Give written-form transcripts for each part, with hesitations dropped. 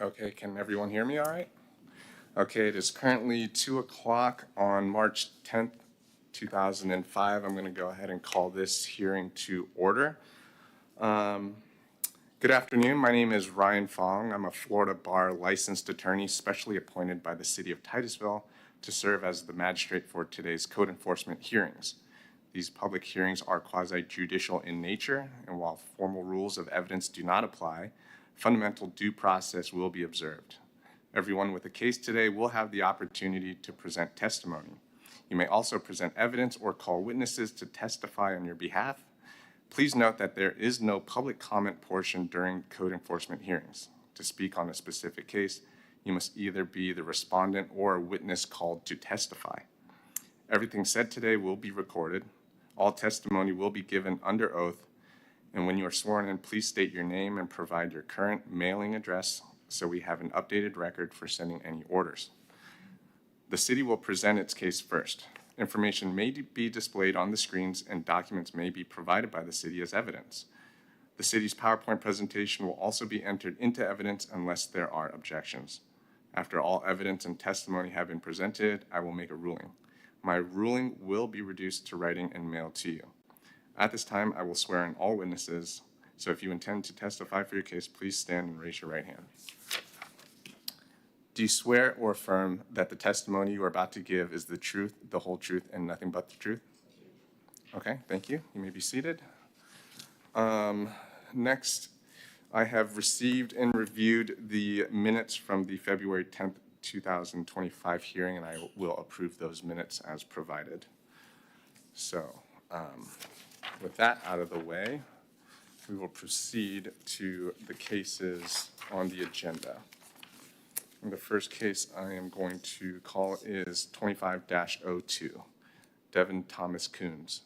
Okay, can everyone hear me all right? Okay, it is currently 2 o'clock on March 10th, 2005. I'm going to go ahead and call this hearing to order. Good afternoon. My name is Ryan Fong. I'm a Florida Bar licensed attorney specially appointed by the City of Titusville to serve as the magistrate for today's code enforcement hearings. These public hearings are quasi-judicial in nature, and while formal rules of evidence do not apply, fundamental due process will be observed. Everyone with a case today will have the opportunity to present testimony. You may also present evidence or call witnesses to testify on your behalf. Please note that there is no public comment portion during code enforcement hearings. To speak on a specific case, you must either be the respondent or a witness called to testify. Everything said today will be recorded. All testimony will be given under oath. And when you are sworn in, please state your name and provide your current mailing address so we have an updated record for sending any orders. The city will present its case first. Information may be displayed on the screens and documents may be provided by the city as evidence. The city's PowerPoint presentation will also be entered into evidence unless there are objections. After all evidence and testimony have been presented, I will make a ruling. My ruling will be reduced to writing and mailed to you. At this time, I will swear in all witnesses, so if you intend to testify for your case, please stand and raise your right hand. Do you swear or affirm that the testimony you are about to give is the truth, the whole truth, and nothing but the truth? Okay, thank you. You may be seated. Next, I have received and reviewed the minutes from the February 10th, 2025 hearing, and I will approve those minutes as provided. So, with that out of the way, we will proceed to the cases on the agenda. And the first case I am going to call is 25-02, Devin Thomas Coons.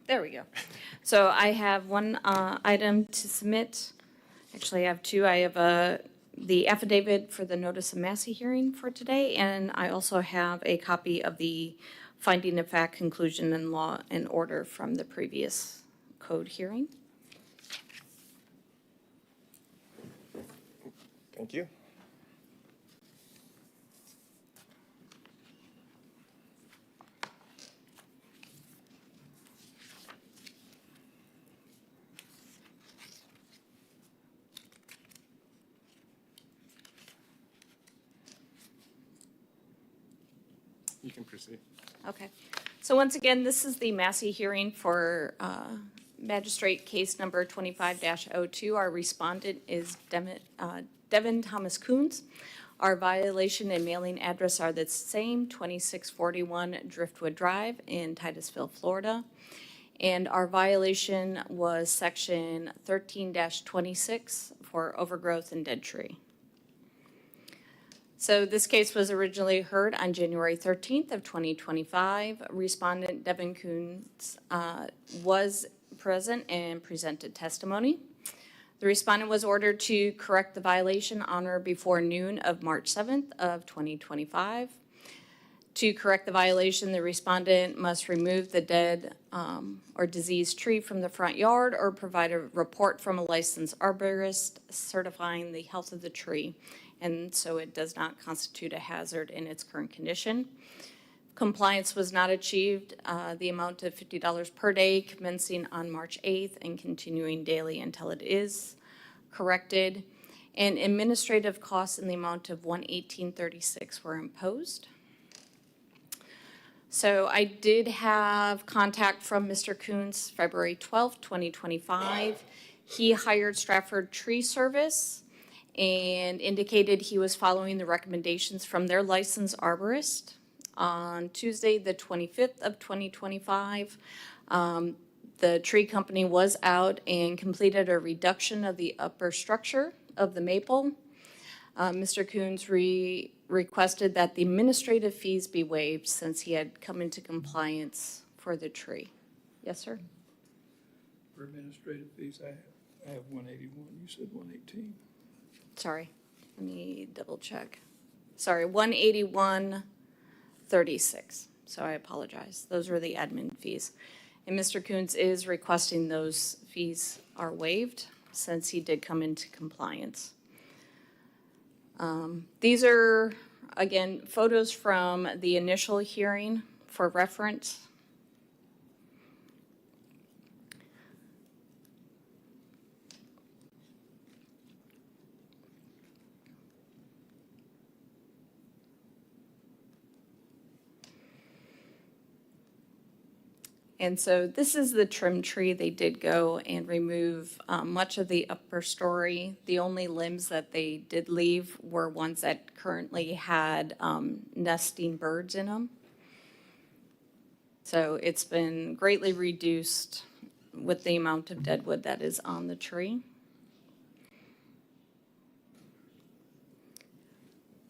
There we go. So I have one item to submit. Actually, I have two. I have the affidavit for the notice of Massey hearing for today, and I also have a copy of the finding of fact, conclusion, and law and order from the previous code hearing. Thank you. You can proceed. Okay. So once again, this is the Massey hearing for Magistrate case number 25-02. Our respondent is Devin Thomas Coons. Our violation and mailing address are the same, 2641 Driftwood Drive in Titusville, Florida. And our violation was section 13-26 for overgrowth and dead tree. So this case was originally heard on January 13th of 2025. Respondent Devin Coons was present and presented testimony. The respondent was ordered to correct the violation on or before noon of March 7th of 2025. To correct the violation, the respondent must remove the dead or diseased tree from the front yard or provide a report from a licensed arborist certifying the health of the tree, and so it does not constitute a hazard in its current condition. Compliance was not achieved. The amount of $50 per day commencing on March 8th and continuing daily until it is corrected. And administrative costs in the amount of $118.36 were imposed. So I did have contact from Mr. Coons February 12th, 2025. He hired Stratford Tree Service and indicated he was following the recommendations from their licensed arborist. On Tuesday, the 25th of 2025, the tree company was out and completed a reduction of the upper structure of the maple. Mr. Coons requested that the administrative fees be waived since he had come into compliance for the tree. Yes, sir. For administrative fees, I have 181, you said 118. Sorry, let me double check. Sorry, 181.36. So I apologize. Those were the admin fees. And Mr. Coons is requesting those fees are waived since he did come into compliance. These are, again, photos from the initial hearing for reference. And so this is the trim tree. They did go and remove much of the upper story. The only limbs that they did leave were ones that currently had nesting birds in them. So it's been greatly reduced with the amount of dead wood that is on the tree.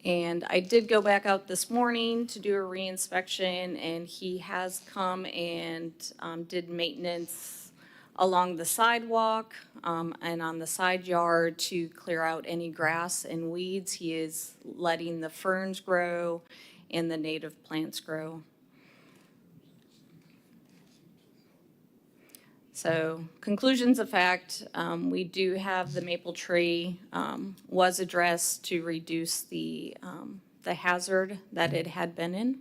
And I did go back out this morning to do a reinspection, and he has come and did maintenance along the sidewalk and on the side yard to clear out any grass and weeds. He is letting the ferns grow and the native plants grow. So conclusions of fact, we do have the maple tree was addressed to reduce the hazard that it had been in.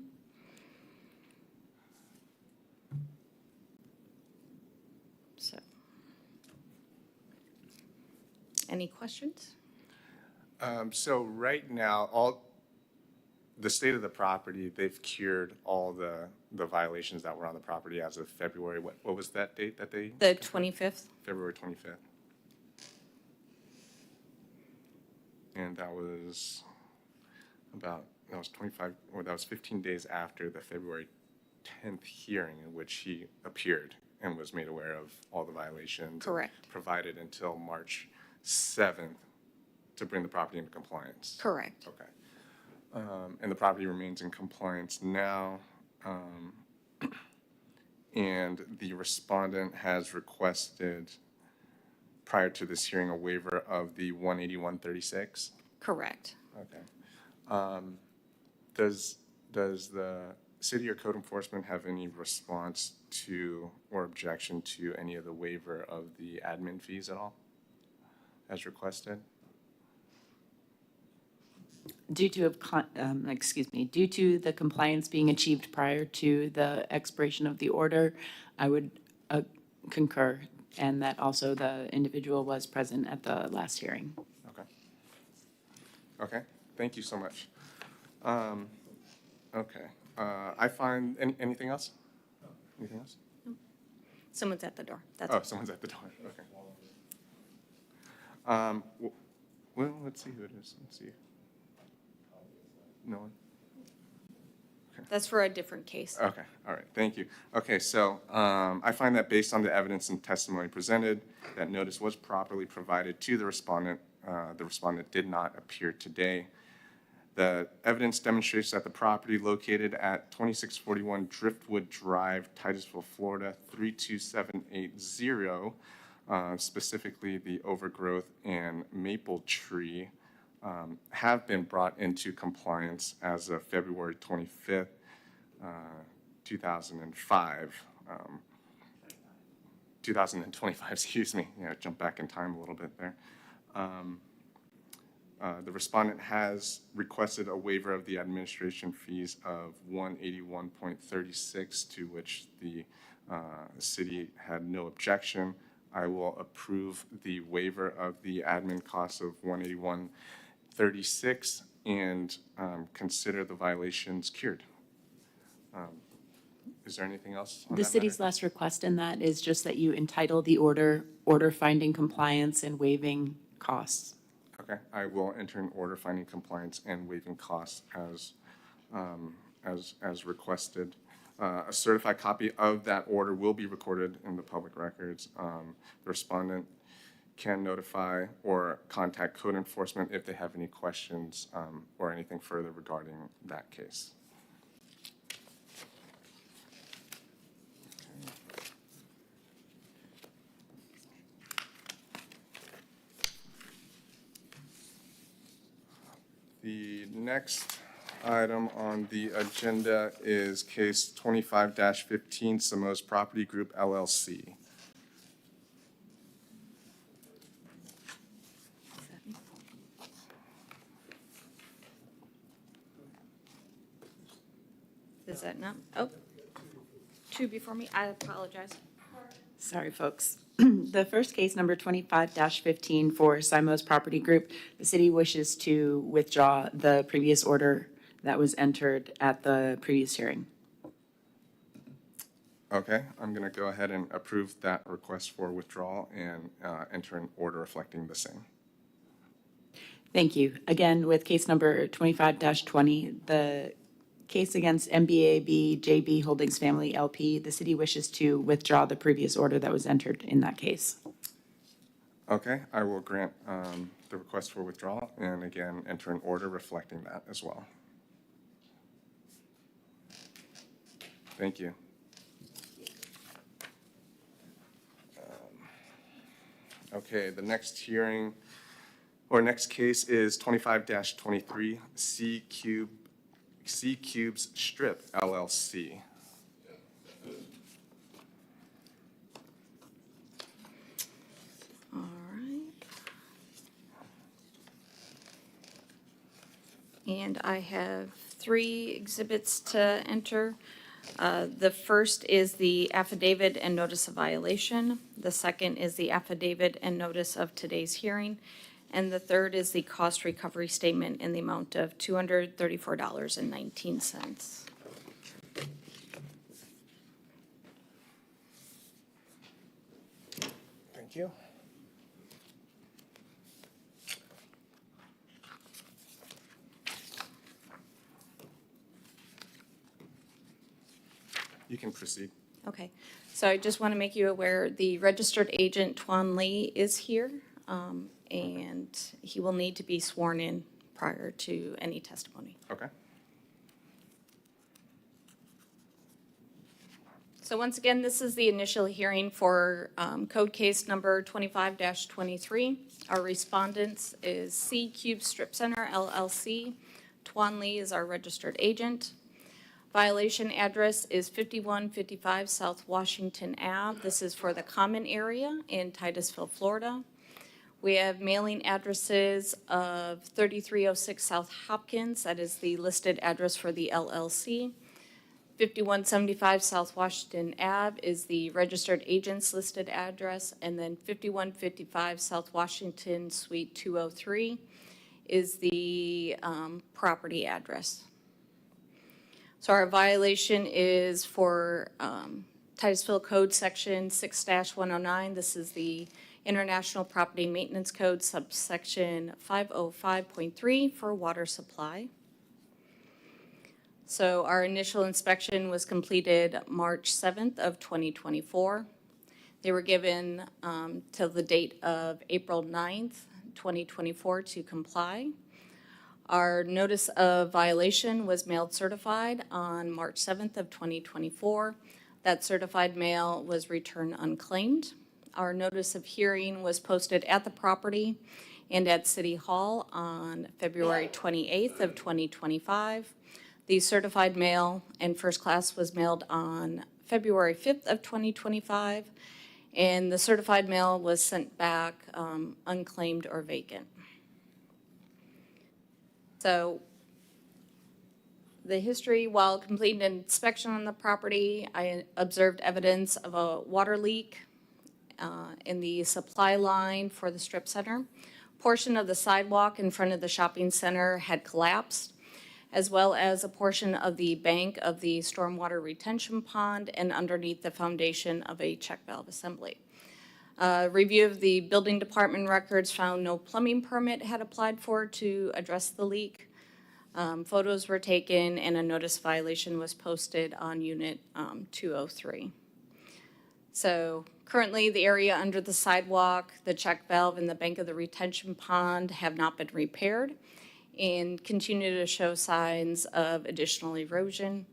So, any questions? So right now, the state of the property, they've cured all the violations that were on the property as of February. What was that date that they? The 25th? February 25th. And that was 25, or that was 15 days after the February 10th hearing in which he appeared and was made aware of all the violations. Correct. Provided until March 7th to bring the property into compliance. Correct. Okay. And the property remains in compliance now. And the respondent has requested, prior to this hearing, a waiver of the 181.36. Correct. Okay. Does the city or code enforcement have any response to or objection to any of the waiver of the admin fees at all, as requested? Due to the compliance being achieved prior to the expiration of the order, I would concur, and that also the individual was present at the last hearing. Okay. Okay, thank you so much. Okay, I find, anything else? Anything else? Someone's at the door. That's Oh, it. someone's at the door, okay. Well, let's see who it is, let's see. No one? That's for a different case. Okay, all right, thank you. Okay, so I find that based on the evidence and testimony presented, that notice was properly provided to the respondent. The respondent did not appear today. The evidence demonstrates that the property located at 2641 Driftwood Drive, Titusville, Florida, 32780, specifically the overgrowth and maple tree, have been brought into compliance as of February 25th, 2025, excuse me. Yeah, jump back in time a little bit there. The respondent has requested a waiver of the administration fees of 181.36, to which the city had no objection. I will approve the waiver of the admin costs of 181.36 and consider the violations cured. Is there anything else on The that city's matter? last request in that is just that you entitle the order finding compliance and waiving costs. Okay, I will enter an order finding compliance and waiving costs as requested. A certified copy of that order will be recorded in the public records. The respondent can notify or contact code enforcement if they have any questions or anything further regarding that case. next item on the agenda is case 25-15, Samos Property Group LLC. Is that not? Oh, two before me. I apologize. Sorry, folks. The first case, number 25-15 for Simos Property Group, the city wishes to withdraw the previous order that was entered at the previous hearing. Okay, I'm going to go ahead and approve that request for withdrawal and enter an order reflecting the same. Thank you. Again, with case number 25-20, the case against MBAB JB Holdings Family LP, the city wishes to withdraw the previous order that was entered in that case. Okay, I will grant the request for withdrawal and again enter an order reflecting that as well. Thank you. Okay, the next hearing or next case is 25-23 C Cubes Strip LLC. All right. And I have 3 exhibits to enter. The first is the affidavit and notice of violation. The second is the affidavit and notice of today's hearing. And the third is the cost recovery statement in the amount of $234.19. Thank you. You can proceed. Okay, so I just want to make you aware, the registered agent, Tuan Lee, is here, and he will need to be sworn in prior to any testimony. Okay. So once again, this is the initial hearing for code case number 25-23. Our respondents is C Cube Strip Center LLC. Tuan Lee is our registered agent. Violation address is 5155 South Washington Ave. This is for the common area in Titusville, Florida. We have mailing addresses of 3306 South Hopkins. That is the listed address for the LLC. 5175 South Washington Ave is the registered agent's listed address, and then 5155 South Washington Suite 203 is the property address. So our violation is for Titusville Code Section 6-109. This is the International Property Maintenance Code subsection 505.3 for water supply. So our initial inspection was completed March 7th of 2024. They were given till the date of April 9th, 2024 to comply. Our notice of violation was mailed certified on March 7th of 2024. That certified mail was returned unclaimed. Our notice of hearing was posted at the property and at City Hall on February 28th of 2025. The certified mail and first class was mailed on February 5th of 2025, and the certified mail was sent back unclaimed or vacant. So the history, while completing an inspection on the property, I observed evidence of a water leak in the supply line for the strip center. Portion of the sidewalk in front of the shopping center had collapsed, as well as a portion of the bank of the stormwater retention pond and underneath the foundation of a check valve assembly. Review of the building department records found no plumbing permit had applied for to address the leak. Photos were taken and a notice violation was posted on unit 203. So currently the area under the sidewalk, the check valve, and the bank of the retention pond have not been repaired and continue to show signs of additional erosion.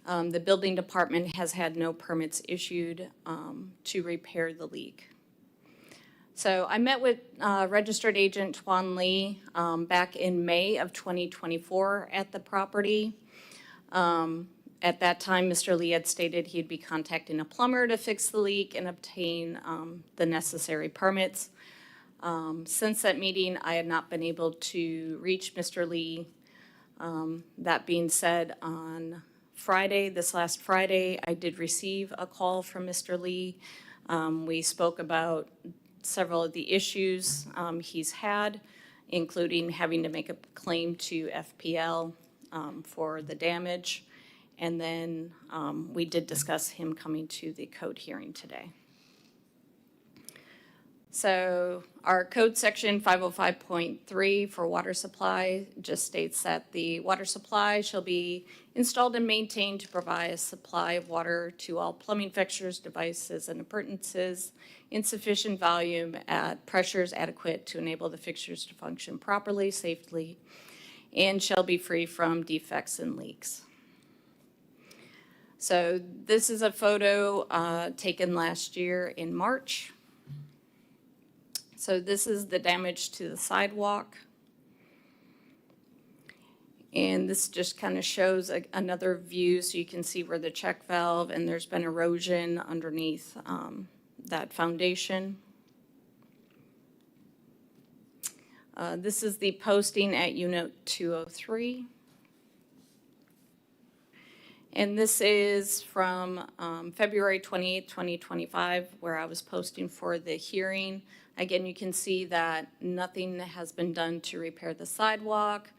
The building department has had no permits issued to repair the leak. So I met with Registered Agent Tuan Lee back in May of 2024 at the property. At that time, Mr. Lee had stated he'd be contacting a plumber to fix the leak and obtain the necessary permits. Since that meeting, I had not been able to reach Mr. Lee. That being said, on Friday, this last Friday, I did receive a call from Mr. Lee. We spoke about several of the issues he's had, including having to make a claim to FPL for the damage. And then we did discuss him coming to the code hearing today. So our code section 505.3 for water supply just states that the water supply shall be installed and maintained to provide a supply of water to all plumbing fixtures, devices, and appurtenances in sufficient volume at pressures adequate to enable the fixtures to function properly, safely, and shall be free from defects and leaks. So this is a photo taken last year in March. So this is the damage to the sidewalk. And this just kind of shows another view so you can see where the check valve, and there's been erosion underneath that foundation. This is the posting at Unit 203. And this is from February 28, 2025, where I was posting for the hearing. Again, you can see that nothing has been done to repair the sidewalk.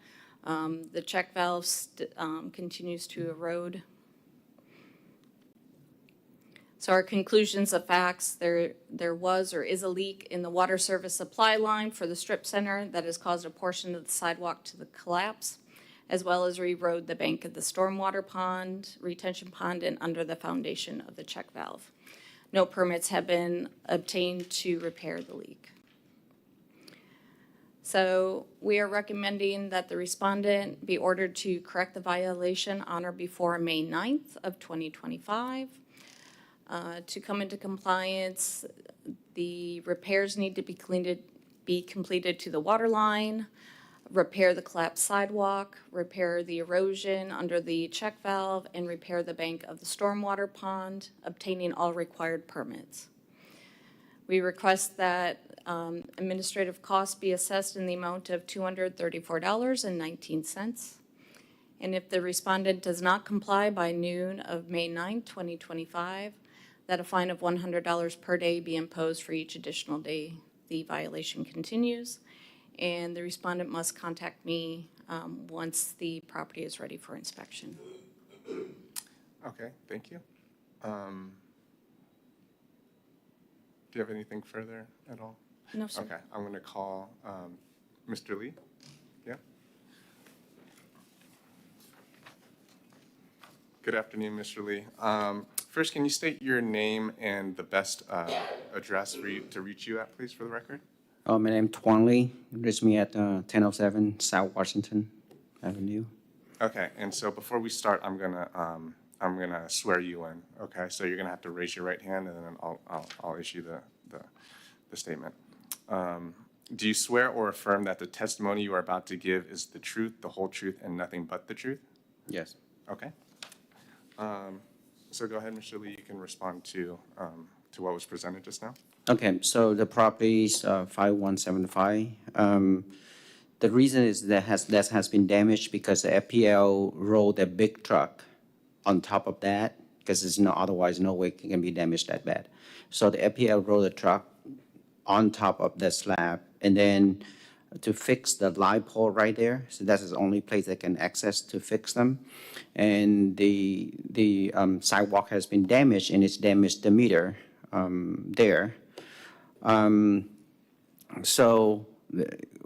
The check valve continues to erode. So our conclusions of facts, there was or is a leak in the water service supply line for the strip center that has caused a portion of the sidewalk to collapse, as well as erode the bank of the stormwater pond, retention pond, and under the foundation of the check valve. No permits have been obtained to repair the leak. So we are recommending that the respondent be ordered to correct the violation on or before May 9th of 2025. To come into compliance, the repairs need to be completed to the water line, repair the collapsed sidewalk, repair the erosion under the check valve, and repair the bank of the stormwater pond, obtaining all required permits. We request that administrative costs be assessed in the amount of $234.19. And if the respondent does not comply by noon of May 9, 2025, that a fine of $100 per day be imposed for each additional day the violation continues. And the respondent must contact me once the property is ready for inspection. Okay, thank you. Do you have anything further at all? No, sir. Okay, I'm going to call Mr. Lee. Yeah. Good afternoon, Mr. Lee. First, can you state your name and the best address for you to reach you at, please, for the record? My name is Tuan Lee. Reach me at 1007 South Washington Avenue. Okay, and so before we start, I'm gonna swear you in. Okay, so you're gonna have to raise your right hand, and then I'll issue the statement. Do you swear or affirm that the testimony you are about to give is the truth, the whole truth, and nothing but the truth? Yes. Okay. So go ahead, Mr. Lee. You can respond to what was presented just now. Okay, so the property is 5175. The reason is that has been damaged because the FPL rolled a big truck on top of that, because there's otherwise no way it can be damaged that bad. So the FPL rolled a truck on top of the slab, and then to fix the light pole right there, so that's the only place they can access to fix them. And the sidewalk has been damaged, and it's damaged the meter there. So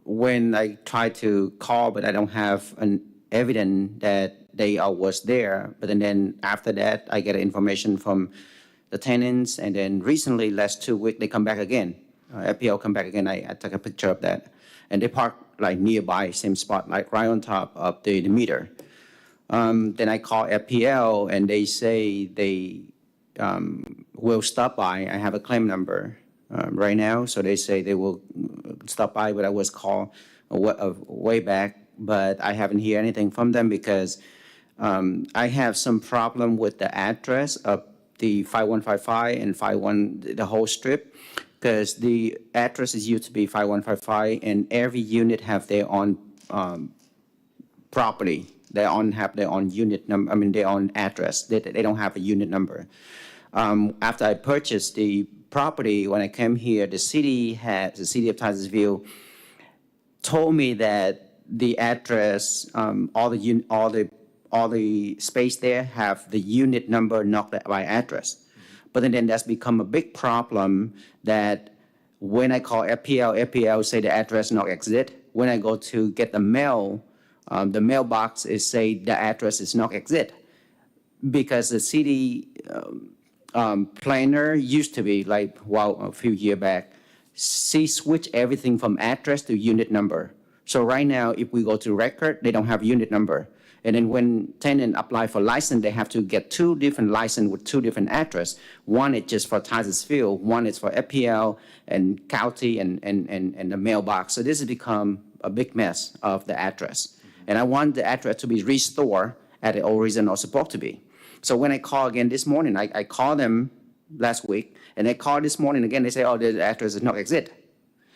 when I try to call, but I don't have an evidence that they was there, but then after that, I get information from the tenants, and then recently, last 2 weeks, they come back again. FPL come back again. I took a picture of that, and they park like nearby, same spot, like right on top of the meter. Then I call FPL, and they say they will stop by. I have a claim number. right now. So they say they will stop by, but I was called way back, but I haven't heard anything from them because I have some problem with the address of the 5155 and 51, the whole strip, because the address is used to be 5155, and every unit have their own property. They all have their own unit number, I mean, their own address. They don't have a unit number. After I purchased the property, when I came here, the city of Titusville told me that the address, all the space there have the unit number, not by address. But then that's become a big problem that when I call FPL say the address not exist. When I go to get the mail, the mailbox is say the address is not exist. Because the city planner used to be like, wow, a few years back, she switched everything from address to unit number. So right now, if we go to record, they don't have unit number. And then when tenant apply for license, they have to get two different license with two different address. One is just for Titusville, one is for FPL and county and the mailbox. So this has become a big mess of the address. And I want the address to be restored at the original supposed to be. So when I call again this morning, I called them last week, and I called this morning again, they say, oh, the address does not exist.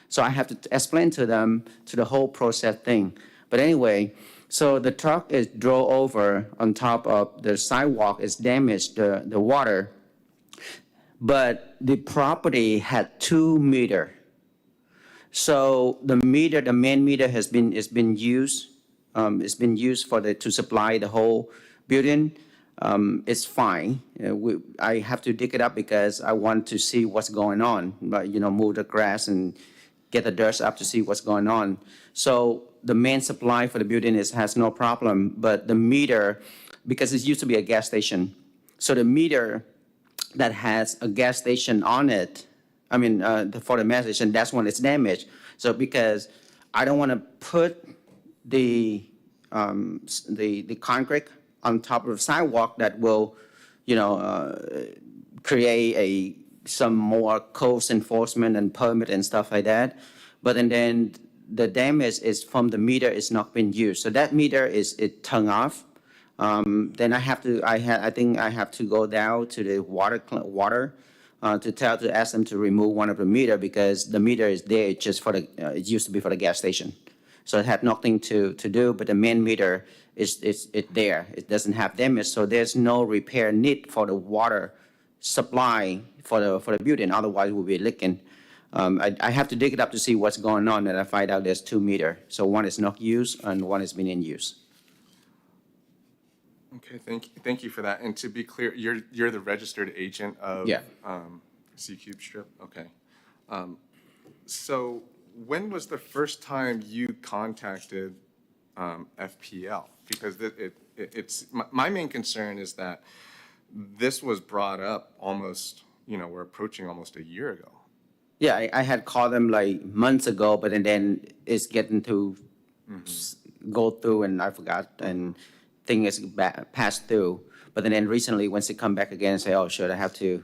So I have to explain to them to the whole process thing. But anyway, so the truck is drove over on top of the sidewalk, is damaged, the water. But the property had 2 meters. So the main meter has been used. It's been used to supply the whole building. It's fine. I have to dig it up because I want to see what's going on. But move the grass and get the dirt up to see what's going on. So the main supply for the building has no problem, but the meter, because it used to be a gas station, so the meter that has a gas station on it, I mean, for the gas station, that's when it's damaged. So because I don't want to put the concrete on top of the sidewalk that will, create some more codes enforcement and permit and stuff like that. But then the damage is from the meter is not being used. So that meter is turned off. Then I think I have to go down to the water to ask them to remove one of the meter because the meter is there just for it used to be for the gas station. So it had nothing to do, but the main meter is there. It doesn't have damage, so there's no repair need for the water supply for the building. Otherwise, we'll be leaking. I have to dig it up to see what's going on, and I find out there's 2 meters. So one is not used, and one is being in use. Okay, thank you for that. And to be clear, you're the registered agent of Yeah. C-Cube Strip? Okay. So when was the first time you contacted FPL? Because it's my main concern is that this was brought up almost, we're approaching almost a year ago. Yeah, I had called them like months ago, but then it's getting to go through, and I forgot, and thing is passed through. But then recently, once they come back again and say, "Oh, sure, I have to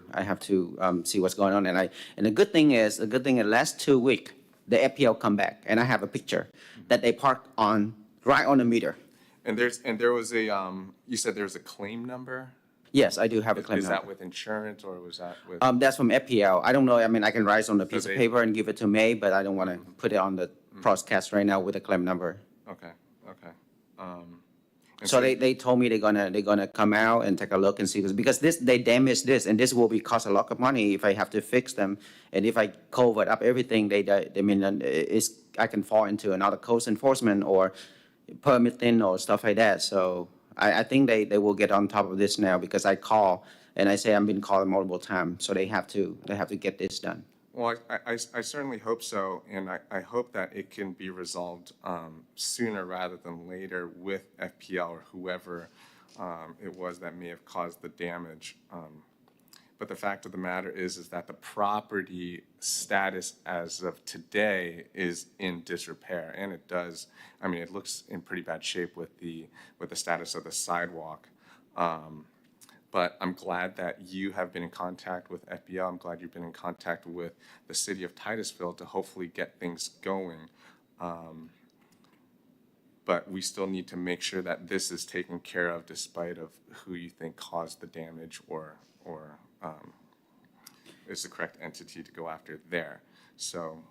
see what's going on," and the good thing is, in the last 2 weeks, the FPL come back, and I have a picture that they parked right on the meter. And there was you said there was a claim number? Yes, I do have a claim Is number. that with insurance or was that with? That's from FPL. I don't know. I mean, I can write on a piece of they- paper and give it to May, but I don't want to put it on the broadcast right now with a claim number. Okay. And So they told me they're gonna come out and take a look and see this because they damaged this, and this will be cost a lot of money if I have to fix them, and if I cover up everything, I can fall into another coast enforcement or permitting or stuff like that. So I think they will get on top of this now because I call and I say I've been calling multiple times, so they have to get this done. Well, I certainly hope so, and I hope that it can be resolved sooner rather than later with FPL or whoever it was that may have caused the damage. But the fact of the matter is that the property status as of today is in disrepair, and it does. I mean, it looks in pretty bad shape with the status of the sidewalk. But I'm glad that you have been in contact with FBL. I'm glad you've been in contact with the city of Titusville to hopefully get things going. But we still need to make sure that this is taken care of despite of who you think caused the damage or is the correct entity to go after there. So,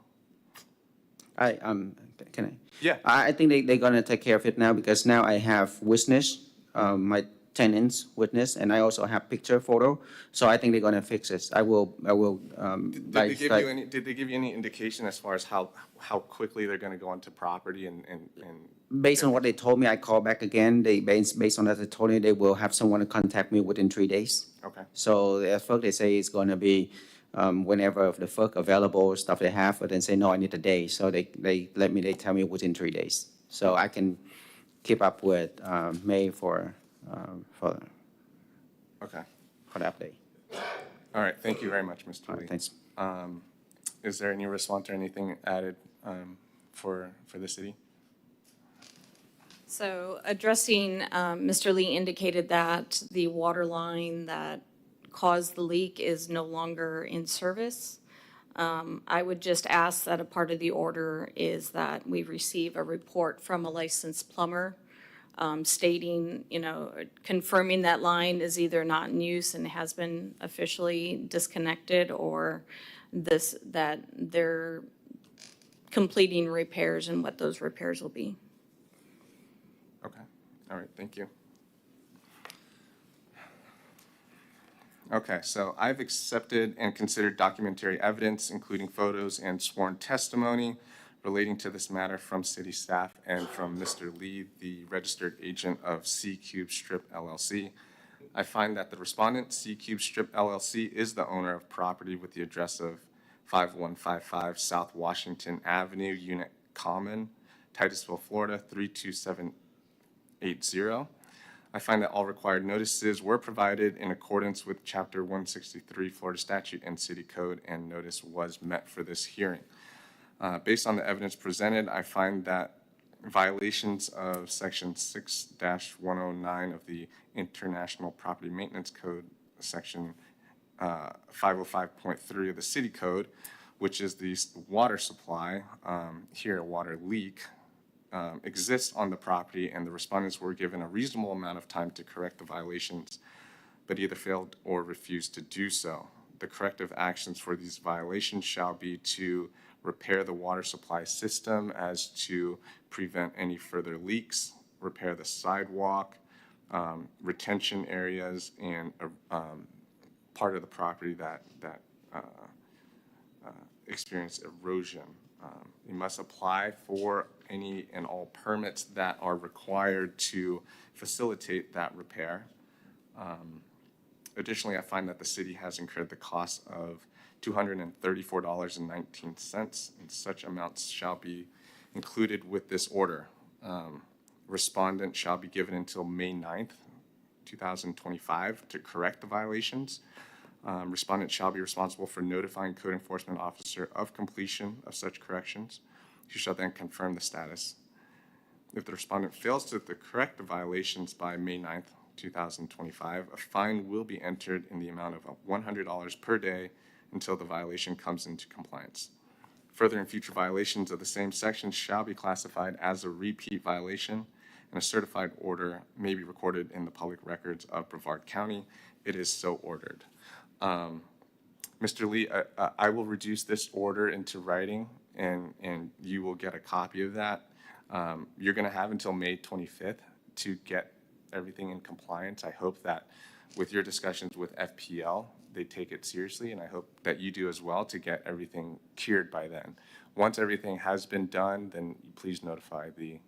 Can I? yeah, I think they're gonna take care of it now because now I have witness, my tenants witness, and I also have picture photo. So I think they're gonna fix this. I will, did they give you any indication as far as how quickly they're gonna go onto property and based on what they told me, I call back again. Based on that, they told me they will have someone to contact me within 3 days. Okay, So at first they say it's gonna be, whenever the first available stuff they have, but then say, no, I need a day. So they tell me within 3 days. So I can keep up with, May for okay. the update. All right, thank you very much, Mr. All Lee. right, thanks. Is there any response or anything added for the city? So addressing, Mr. Lee indicated that the water line that caused the leak is no longer in service. I would just ask that a part of the order is that we receive a report from a licensed plumber stating, confirming that line is either not in use and has been officially disconnected, or that they're completing repairs and what those repairs will be. Okay, all right, thank you. Okay, so I've accepted and considered documentary evidence, including photos and sworn testimony relating to this matter from city staff and from Mr. Lee, the registered agent of C Cube Strip LLC. I find that the respondent, C Cube Strip LLC, is the owner of property with the address of 5155 South Washington Avenue, Unit Common, Titusville, Florida, 32780. I find that all required notices were provided in accordance with Chapter 163 Florida Statute and City Code, and notice was met for this hearing. Based on the evidence presented, I find that violations of Section 6-109 of the International Property Maintenance Code, Section 505.3 of the City Code, which is the water supply, here a water leak, exists on the property, and the respondents were given a reasonable amount of time to correct the violations, but either failed or refused to do so. The corrective actions for these violations shall be to repair the water supply system as to prevent any further leaks, repair the sidewalk, retention areas, and part of the property that experience erosion. You must apply for any and all permits that are required to facilitate that repair. Additionally, I find that the city has incurred the cost of $234.19, and such amounts shall be included with this order. Respondent shall be given until May 9th, 2025 to correct the violations. Respondent shall be responsible for notifying code enforcement officer of completion of such corrections, who shall then confirm the status. If the respondent fails to correct the violations by May 9th, 2025, a fine will be entered in the amount of $100 per day until the violation comes into compliance. Further and future violations of the same section shall be classified as a repeat violation, and a certified order may be recorded in the public records of Brevard County. It is so ordered. Mr. Lee, I will reduce this order into writing, and you will get a copy of that. You're going to have until May 25th to get everything in compliance. I hope that with your discussions with FPL, they take it seriously, and I hope that you do as well to get everything cured by then. Once everything has been done, then please notify the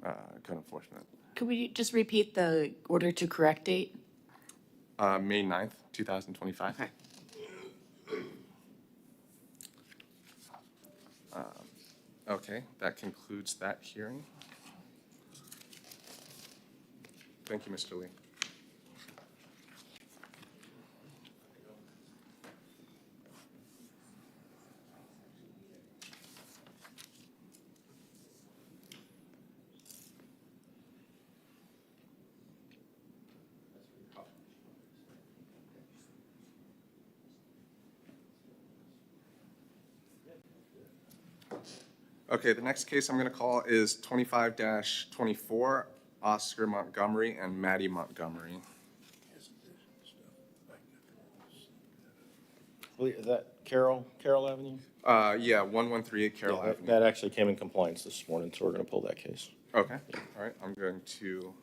code enforcement. Could we just repeat the order to correct date? May 9th, 2025. Okay. Okay, that concludes that hearing. Thank you, Mr. Lee. Okay, the next case I'm going to call is 25-24, Oscar Montgomery and Maddie Montgomery. Is that Carroll Avenue? Yeah, 1138 Carroll Yeah, Avenue. that actually came in compliance this morning, so we're going to pull that case. Okay, all right, I'm going to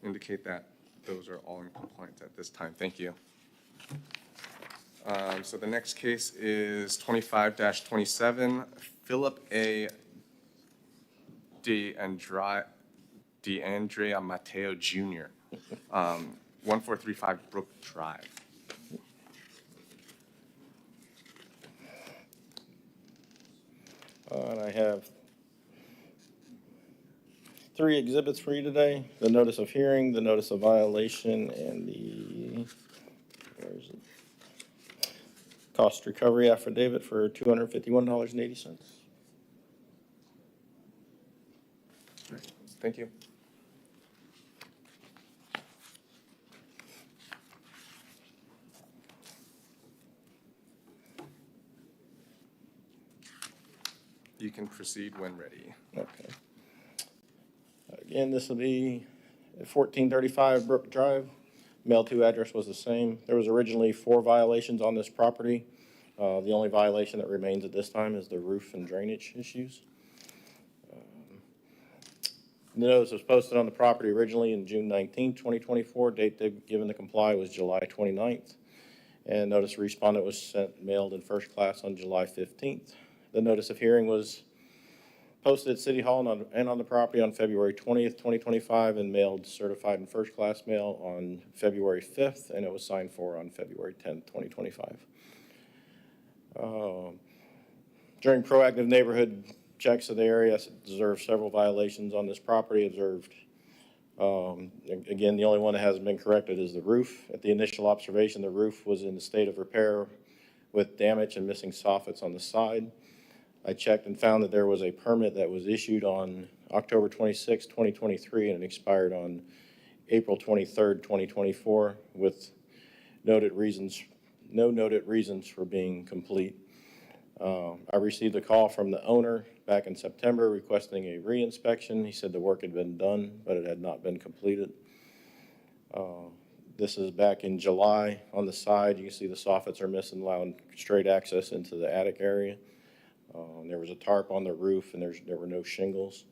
indicate that those are all in compliance at this time. Thank you. So the next case is 25-27, Philip A. DeAndrea Mateo Jr., 1435 Brook Drive. And I have 3 exhibits for you today: the notice of hearing, the notice of violation, and the, where is it? Cost recovery affidavit for $251.80. Thank you. You can proceed when ready. Okay. Again, this will be at 1435 Brook Drive. Mail to address was the same. There was originally 4 violations on this property. The only violation that remains at this time is the roof and drainage issues. The notice was posted on the property originally in June 19, 2024. Date they've given to comply was July 29th. And notice respondent was mailed in first class on July 15th. The notice of hearing was posted at City Hall and on the property on February 20th, 2025, and mailed certified in first class mail on February 5th, and it was signed for on February 10th, 2025. During proactive neighborhood checks of the area, I observed several violations on this property. Again, the only one that hasn't been corrected is the roof. At the initial observation, the roof was in a state of repair with damage and missing soffits on the side. I checked and found that there was a permit that was issued on October 26, 2023, and it expired on April 23rd, 2024, with no noted reasons for being complete. I received a call from the owner back in September requesting a re-inspection. He said the work had been done, but it had not been completed. This is back in July. On the side, you can see the soffits are missing, allowing straight access into the attic area. There was a tarp on the roof, and there were no shingles.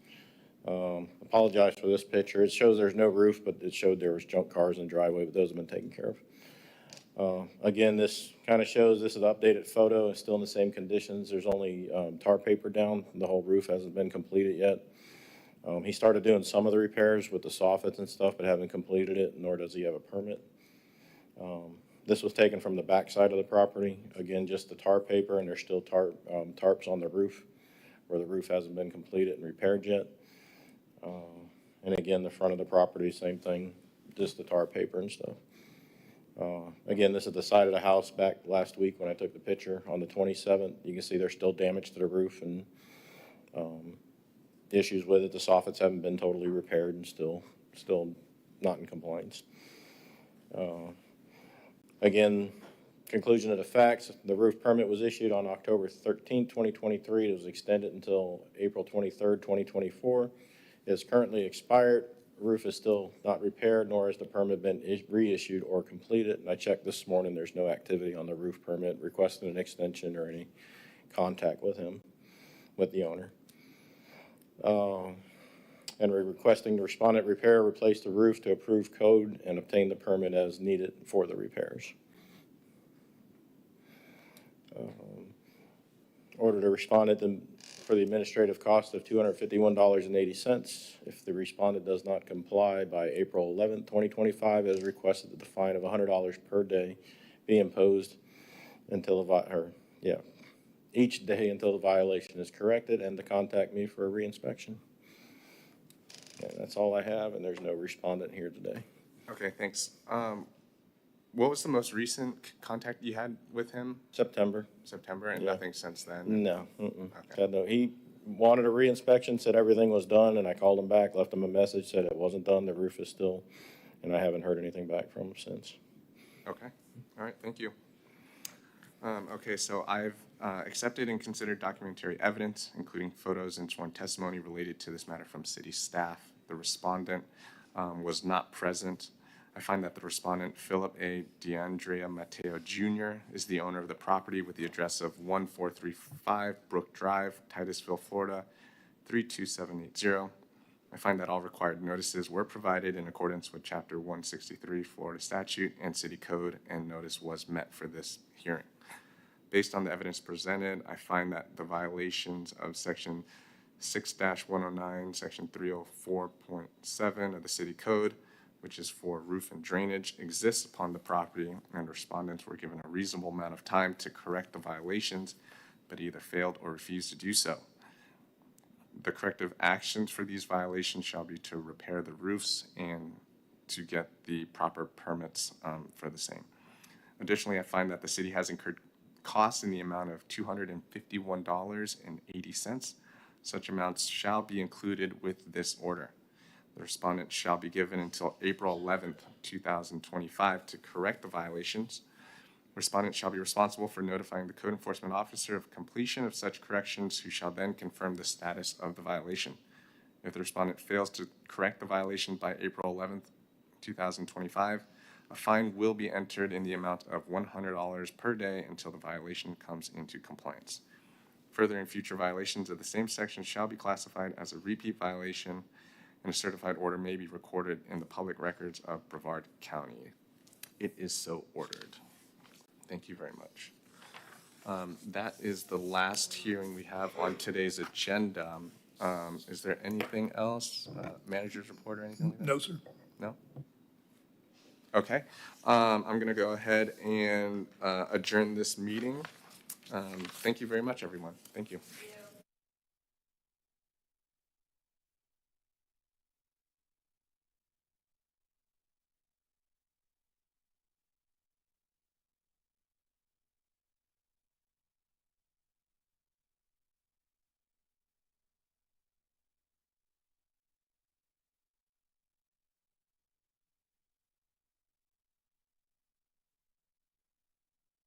Apologize for this picture. It shows there's no roof, but it showed there was junk cars in the driveway, but those have been taken care of. Again, this kind of shows this is an updated photo. It's still in the same conditions. There's only tar paper down. The whole roof hasn't been completed yet. He started doing some of the repairs with the soffits and stuff, but haven't completed it, nor does he have a permit. This was taken from the back side of the property. Again, just the tar paper, and there's still tarps on the roof where the roof hasn't been completed and repaired yet. And again, the front of the property, same thing, just the tar paper and stuff. Again, this is the side of the house back last week when I took the picture on the 27th. You can see there's still damage to the roof and issues with it. The soffits haven't been totally repaired and still not in compliance. Again, conclusion of the facts, the roof permit was issued on October 13, 2023. It was extended until April 23rd, 2024. It is currently expired. The roof is still not repaired, nor has the permit been reissued or completed. And I checked this morning, there's no activity on the roof permit requesting an extension or any contact with the owner. And we're requesting the respondent repair, replace the roof to approved code, and obtain the permit as needed for the repairs. Order the respondent for the administrative cost of $251.80. If the respondent does not comply by April 11, 2025, as requested, that the fine of $100 per day be imposed until each day until the violation is corrected, and to contact me for a reinspection. And that's all I have, and there's no respondent here today. Okay, thanks. What was the most recent contact you had with him? September. September, and Yeah. nothing since then? No. Okay. Had no, he wanted a reinspection, said everything was done, and I called him back, left him a message, said it wasn't done, the roof is still, and I haven't heard anything back from him since. Okay, all right, thank you. Okay, so I've accepted and considered documentary evidence, including photos and sworn testimony related to this matter from city staff. The respondent was not present. I find that the respondent, Philip A. DeAndrea Mateo Jr., is the owner of the property with the address of 1435 Brook Drive, Titusville, Florida, 32780. I find that all required notices were provided in accordance with Chapter 163 Florida statute and city code, and notice was met for this hearing. Based on the evidence presented, I find that the violations of Section 6-109, Section 304.7 of the city code, which is for roof and drainage, exists upon the property, and respondents were given a reasonable amount of time to correct the violations, but either failed or refused to do so. The corrective actions for these violations shall be to repair the roofs and to get the proper permits for the same. Additionally, I find that the city has incurred costs in the amount of $251.80. Such amounts shall be included with this order. The respondent shall be given until April 11th, 2025 to correct the violations. Respondent shall be responsible for notifying the code enforcement officer of completion of such corrections, who shall then confirm the status of the violation. If the respondent fails to correct the violation by April 11th, 2025, a fine will be entered in the amount of $100 per day until the violation comes into compliance. Further, in future violations of the same section shall be classified as a repeat violation, and a certified order may be recorded in the public records of Brevard County. It is so ordered. Thank you very much. That is the last hearing we have on today's agenda. Is there anything else? Manager's report or anything like that? No, sir. No? Okay. I'm going to go ahead and adjourn this meeting. Thank you very much, everyone. Thank you.